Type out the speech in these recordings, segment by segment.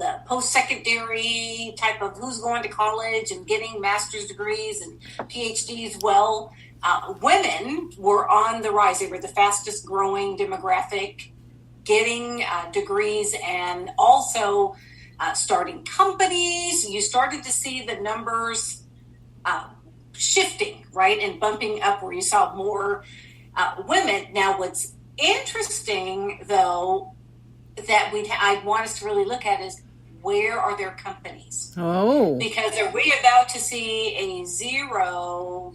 the post-secondary type of who's going to college and getting master's degrees and PhDs. Well, women were on the rise. They were the fastest growing demographic, getting degrees and also starting companies. You started to see the numbers shifting, right, and bumping up where you saw more women. Now, what's interesting, though, that I'd want us to really look at is, where are their companies? Oh. Because are we about to see a zero,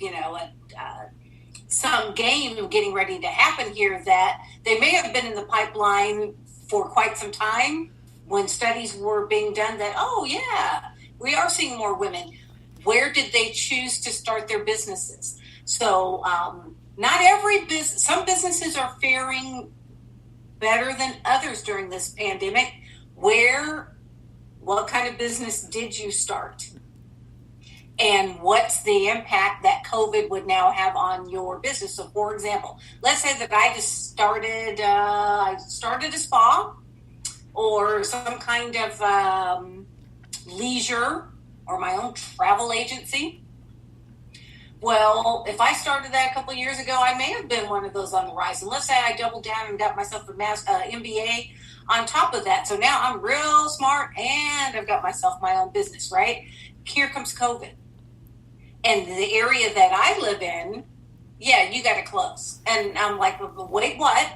some game getting ready to happen here that they may have been in the pipeline for quite some time when studies were being done that, oh, yeah, we are seeing more women. Where did they choose to start their businesses? So not every business, some businesses are faring better than others during this pandemic. What kind of business did you start? And what's the impact that COVID would now have on your business? So, for example, let's say that I just started a spa or some kind of leisure or my own travel agency. Well, if I started that a couple of years ago, I may have been one of those on the rise. And let's say I doubled down and got myself a MBA on top of that. So now I'm real smart and I've got myself my own business, right? Here comes COVID. And the area that I live in, yeah, you got to close. And I'm like, wait, what?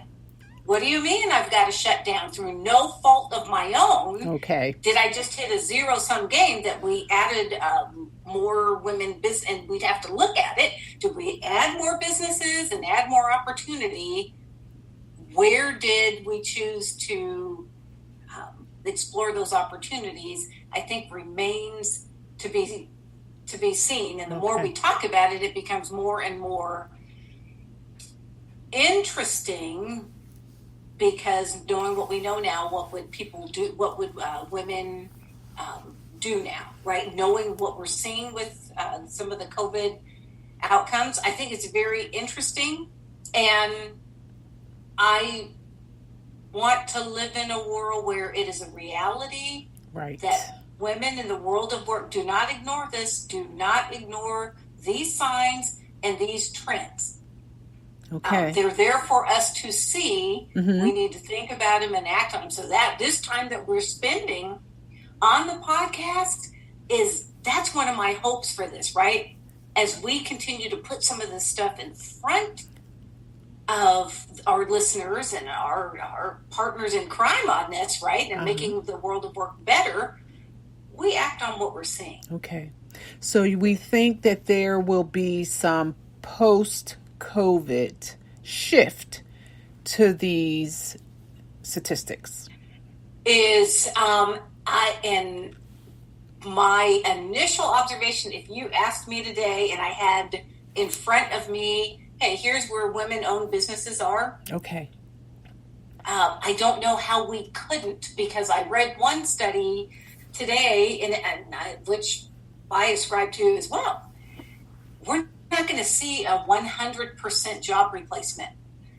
What do you mean I've got to shut down through no fault of my own? Okay. Did I just hit a zero-sum game that we added more women business, and we'd have to look at it. Did we add more businesses and add more opportunity? Where did we choose to explore those opportunities? I think remains to be seen. And the more we talk about it, it becomes more and more interesting, because knowing what we know now, what would people do? What would women do now, right? Knowing what we're seeing with some of the COVID outcomes, I think it's very interesting. And I want to live in a world where it is a reality, right, that women in the world of work, do not ignore this, do not ignore these signs and these trends. Okay. They're there for us to see. Mm-hmm. We need to think about them and act on them. So that this time that we're spending on the podcast that's one of my hopes for this, right? As we continue to put some of this stuff in front of our listeners and our partners in crime on this, right? And making the world of work better, we act on what we're seeing. Okay. So we think that there will be some post-COVID shift to these statistics. And my initial observation, if you asked me today and I had in front of me, hey, here's where women-owned businesses are. Okay. I don't know how we couldn't, because I read one study today, which I ascribe to as well. We're not going to see a 100% job replacement.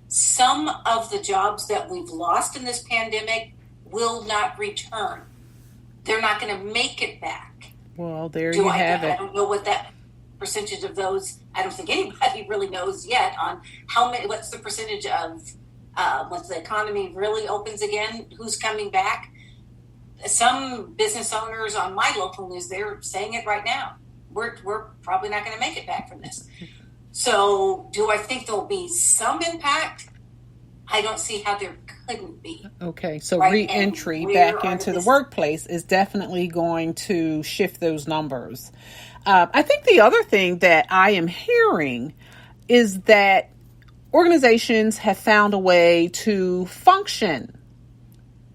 Some of the jobs that we've lost in this pandemic will not return. They're not going to make it back. Well, there you have it. I don't know what that percentage of those, I don't think anybody really knows yet on how many, what's the percentage of once the economy really opens again, who's coming back. Some business owners on my local news, they're saying it right now. We're probably not going to make it back from this. So do I think there'll be some impact? I don't see how there couldn't be. Okay, so right? re-entry back into the workplace is definitely going to shift those numbers. I think the other thing that I am hearing is that organizations have found a way to function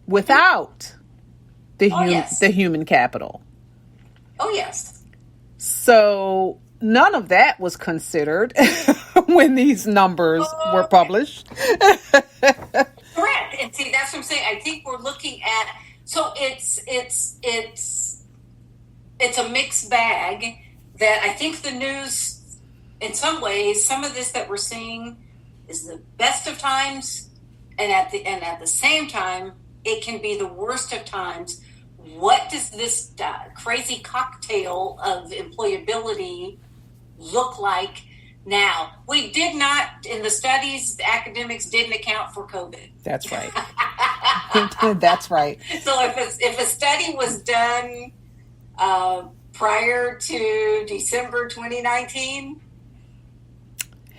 without the human capital. Oh, yes. So none of that was considered when these numbers were published. Correct. And see, that's what I'm saying. I think we're looking at, so it's a mixed bag that I think the news, in some ways, some of this that we're seeing is the best of times, and at the same time, it can be the worst of times what does this crazy cocktail of employability look like now? We did not, in the studies, the academics didn't account for COVID. That's right. That's right. So if a study was done prior to December 2019,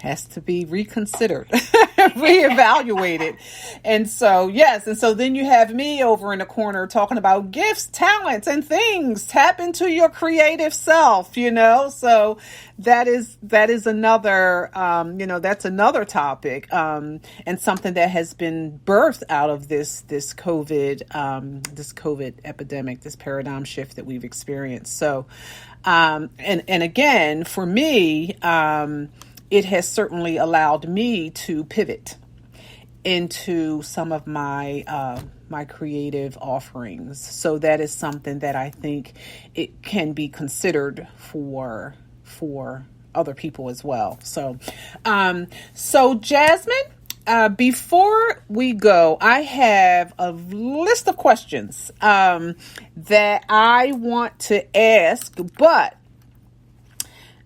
has to be reconsidered, reevaluated. And so, yes. And so then you have me over in the corner talking about gifts, talents, and things. Tap into your creative self, So that is another, that's another topic, and something that has been birthed out of this COVID epidemic, this paradigm shift that we've experienced. So, and again, for me, it has certainly allowed me to pivot into some of my my creative offerings. So that is something that I think it can be considered for other people as well. So Jasmine, before we go, I have a list of questions that I want to ask, but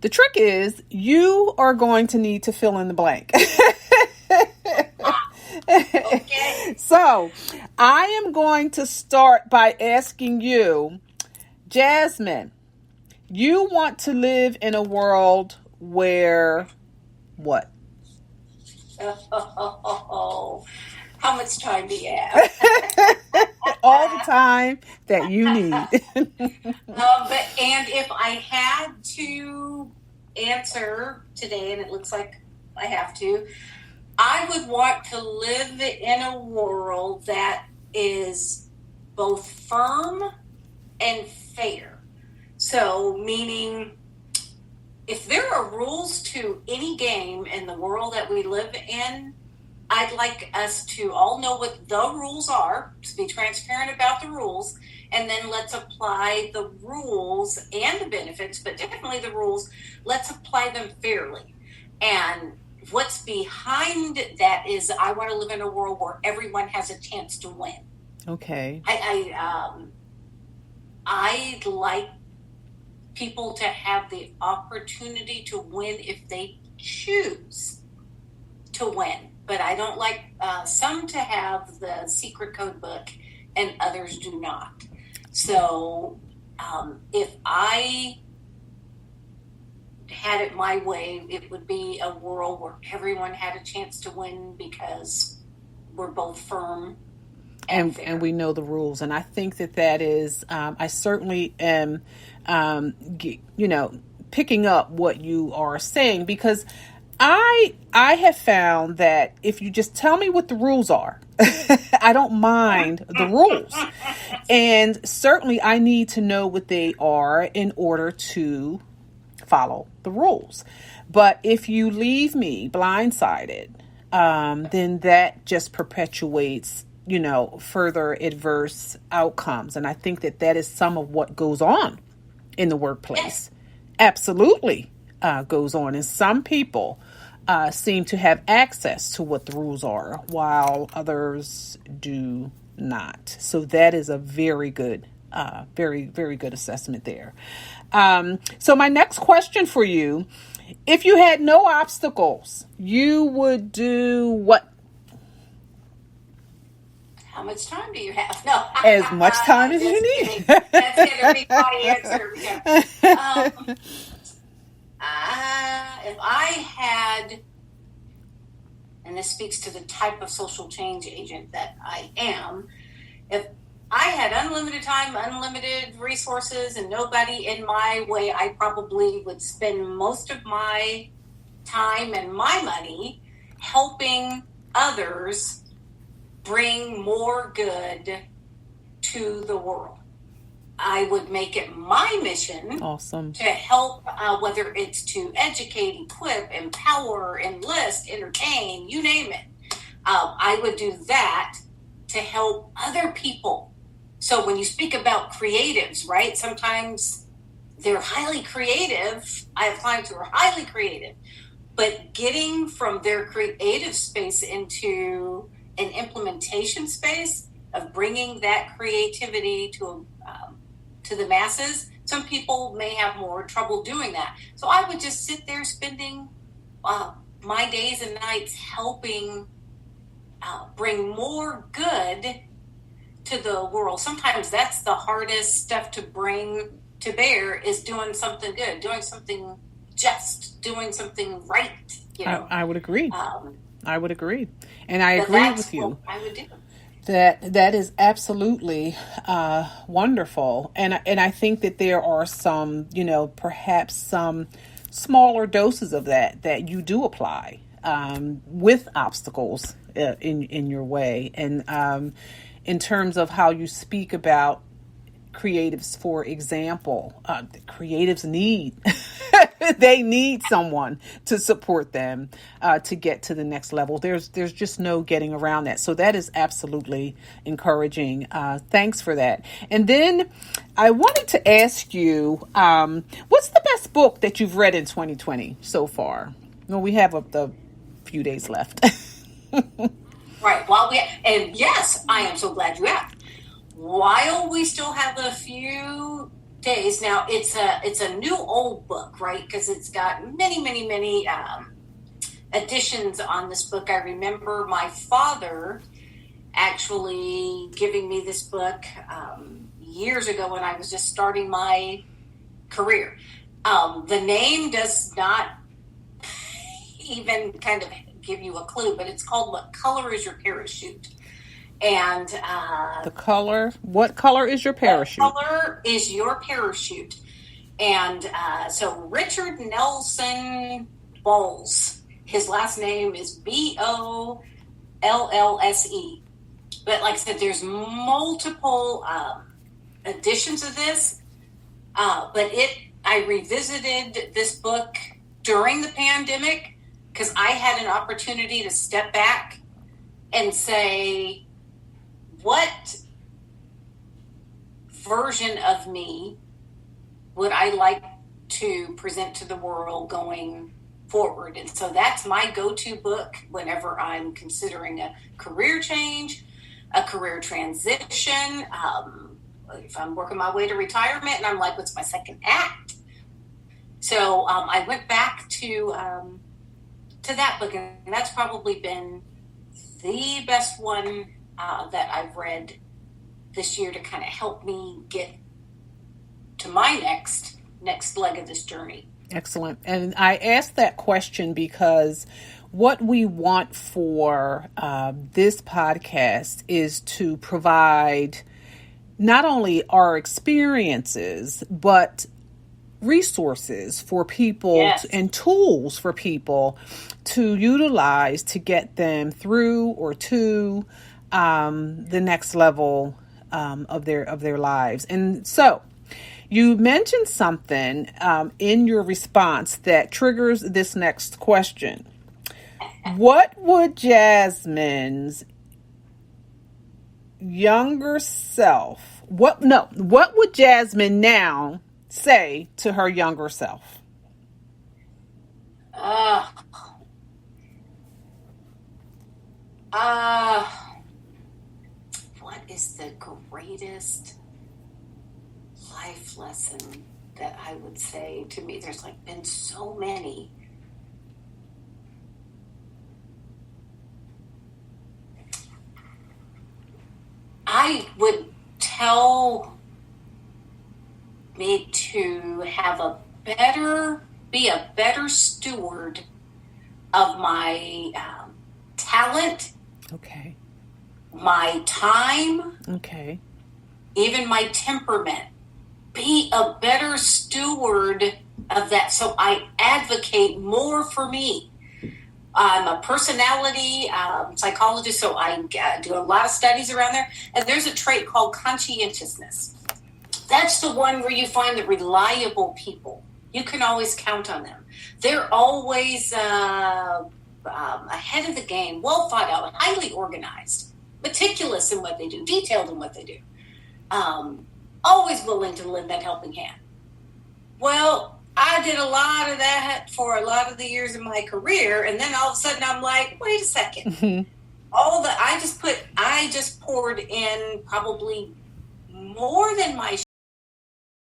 the trick is you are going to need to fill in the blank. okay. So I am going to start by asking you, Jasmine, you want to live in a world where what? Oh, how much time do you have? All the time that you need. And if I had to answer today, and it looks like I have to, I would want to live in a world that is both firm and fair. So, meaning, if there are rules to any game in the world that we live in, I'd like us to all know what the rules are, to be transparent about the rules, and then let's apply the rules and the benefits, but definitely the rules, let's apply them fairly. And what's behind that is I want to live in a world where everyone has a chance to win. Okay. I'd like people to have the opportunity to win if they choose to win. But I don't like some to have the secret code book and others do not. So if I had it my way, it would be a world where everyone had a chance to win because we're both firm and fair. And we know the rules. And I think that is, I certainly am, picking up what you are saying, because I have found that if you just tell me what the rules are, I don't mind the rules. And certainly I need to know what they are in order to follow the rules. But if you leave me blindsided, then that just perpetuates, further adverse outcomes. And I think that is some of what goes on in the workplace. Absolutely goes on. And some people seem to have access to what the rules are, while others do not. So that is a very good, very, very good assessment there. So my next question for you, if you had no obstacles, you would do what? How much time do you have? No. As much time as you need. That's going to be my answer. If I had, and this speaks to the type of social change agent that I am, if I had unlimited time, unlimited resources, and nobody in my way, I probably would spend most of my time and my money helping others bring more good to the world. I would make it my mission to help, whether it's to educate, equip, empower, enlist, entertain, you name it. I would do that to help other people. So when you speak about creatives, right, sometimes they're highly creative. I have clients who are highly creative, but getting from their creative space into an implementation space of bringing that creativity to the masses. Some people may have more trouble doing that. So I would just sit there spending my days and nights helping bring more good to the world. Sometimes that's the hardest stuff to bring to bear, is doing something good, doing something just, doing something right. You know, I would agree. I would agree, and I agree with you. I would do. That is absolutely wonderful, and I think that there are some, perhaps some smaller doses of that you do apply with obstacles in your way, and in terms of how you speak about creatives, for example, creatives need they need someone to support them to get to the next level. There's just no getting around that. So that is absolutely encouraging. Thanks for that. And then I wanted to ask you, what's the best book that you've read in 2020 so far? Well, we have a few days left. Right. And yes, I am so glad you asked. While we still have a few days now, it's a new old book, right? Because it's got many additions on this book. I remember my father actually giving me this book years ago when I was just starting my career. The name does not even kind of give you a clue, but it's called "What Color Is Your Parachute?" And what color is your parachute? What color is your parachute? And so Richard Nelson Bowles, his last name is Bollse. But like I said, there's multiple editions of this. But I revisited this book during the pandemic because I had an opportunity to step back and say, what version of me would I like to present to the world going forward? And so that's my go-to book whenever I'm considering a career change, a career transition. If I'm working my way to retirement and I'm like, what's my second act? So I went back to that book, and that's probably been the best one that I've read this year to kind of help me get to my next leg of this journey. Excellent. And I asked that question because what we want for this podcast is to provide not only our experiences, but resources for people. Yes. And tools for people to utilize to get them through or to the next level of their lives. And so you mentioned something in your response that triggers this next question. What would Jasmine's younger self, what would Jasmine now say to her younger self? What is the greatest life lesson that I would say to me? There's been so many. I would tell me to be a better steward of my talent. Okay. My time. Okay. Even my temperament. Be a better steward of that, so I advocate more for me. I'm a personality psychologist, so I do a lot of studies around there. And there's a trait called conscientiousness. That's the one where you find the reliable people. You can always count on them. They're always ahead of the game, well thought out, highly organized, meticulous in what they do, detailed in what they do. Always willing to lend that helping hand. Well, I did a lot of that for a lot of the years of my career, and then all of a sudden I'm like, wait a second. I just poured in probably more than my